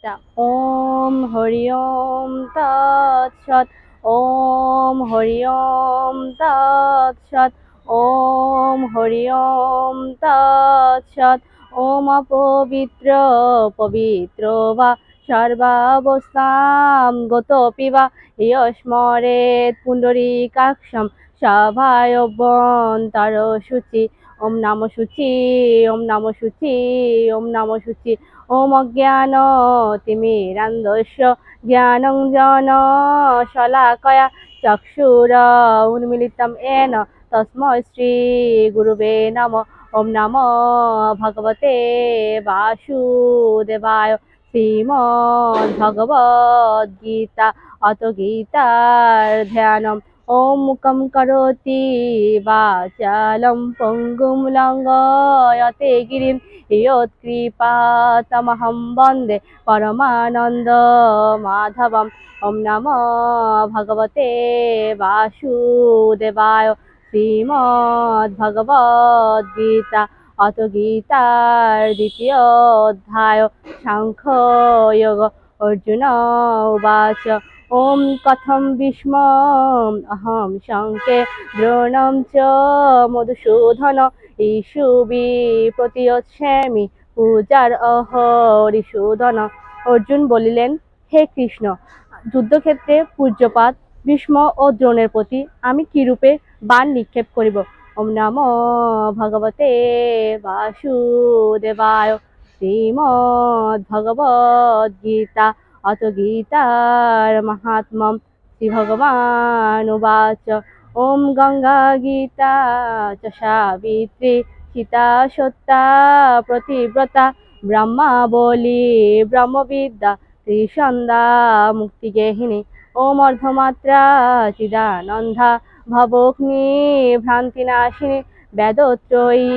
গীতা। ওম হরি ওম তৎসৎ। ওম হরি ওম তৎসৎ। ওম হরি ওম তৎসৎ। ওম অপবিত্র পবিত্র বা সর্বাবস্থাম গতোপি বা ইয়স্মরেৎ পুণ্ডরীকাক্ষম সভায়ভ্যন্তর শুচি। ওম নম শুচি, ওম নম শুচি, ওম নম শুচি। ওম অজ্ঞান তিমিরান্ধস্য জ্ঞানঞ্জন শলাকয়া চক্ষুর উন্মিলিতম येन তস্मै শ্রী গুরুবে নমঃ। ওম নমো ভগবতে বাসুদেবায়। শ্রীমদ্ ভগবদ গীতা অত গীতার ধ্যানম। ওম মুখম করোতি বাচালম পঙ্গুম লঙ্ঘয়তে গিরিম यत्कृपातमहं वन्दे परमानन्द माधवम्। ओम नमो भगवते वासुदेवाय। श्रीमद्भगवद्गीता अथ गीतार द्वितीय अध्याय सांख्ययोग। अर्जुन उवाच ओम कथं भीष्मम् अहं शङ्के द्रोणं च मधुसूदन ইসুবি প্রতিয়চ্ছামি পূজার অহরিসূদন। অর্জুন বলিলেন, হে কৃষ্ণ, যুদ্ধক্ষেত্রে পূজ্যপাত ভীষ্ম ও দ্রোণের প্রতি আমি কিরূপে বাণ নিক্ষেপ করিব? ওম নমো ভগবতে বাসুদেবায়। শ্রীমদ্ ভগবদ গীতা অত গীতার মাহাত্ম্যম। শ্রী ভগবান উবাচ ওম গঙ্গা গীতা চ সাবিত্রী সীতা সত্যা প্রতিব্রতা ব্রহ্মাবলী ব্রহ্মবিদ্যা ত্রিসন্ধ্যা মুক্তিগেহিনী। ওম অর্ধমাত্রা চিদানন্দা ভবগ্নি ভ্রান্তিনাশিনী বেদত্রয়ী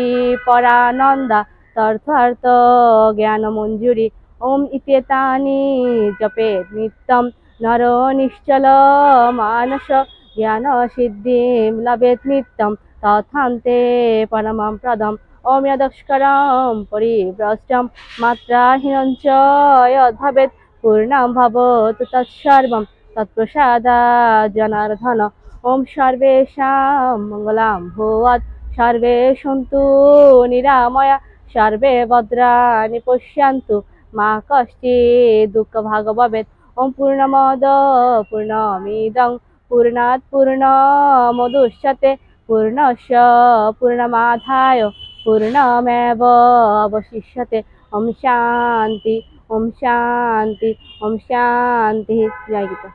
পরানন্দা তথার্থ জ্ঞানমঞ্জুরি। ওম ইত্যেতানি জপেৎ নিত্যং নর নিশ্চল মানস জ্ঞান সিদ্ধিম লভেৎ নিত্যং তথান্তে পরমং পদম। ওম যদস্করং পরিভ্রষ্টং মাত্রাহীনং চ যদ্ভবেৎ পূর্ণং ভবতু তৎসর্বং তৎপ্রসাদাৎ জনার্দন। ওম সর্বেষাং মঙ্গলং ভূয়াৎ সর্বে সন্তু নিরাময়া সর্বে ভদ্রাণি পশ্যন্তু মা কশ্চিৎ দুঃখভাগ্ ভবেৎ। ওম পূর্ণমদ পূর্ণমিদং पूर्णात् पूर्णमुदच्यते पूर्णस्य पूर्णमादाय पूर्णमेवावशिष्यते। ओम शांति, ओम शांति, ओम शांति। जय गीता।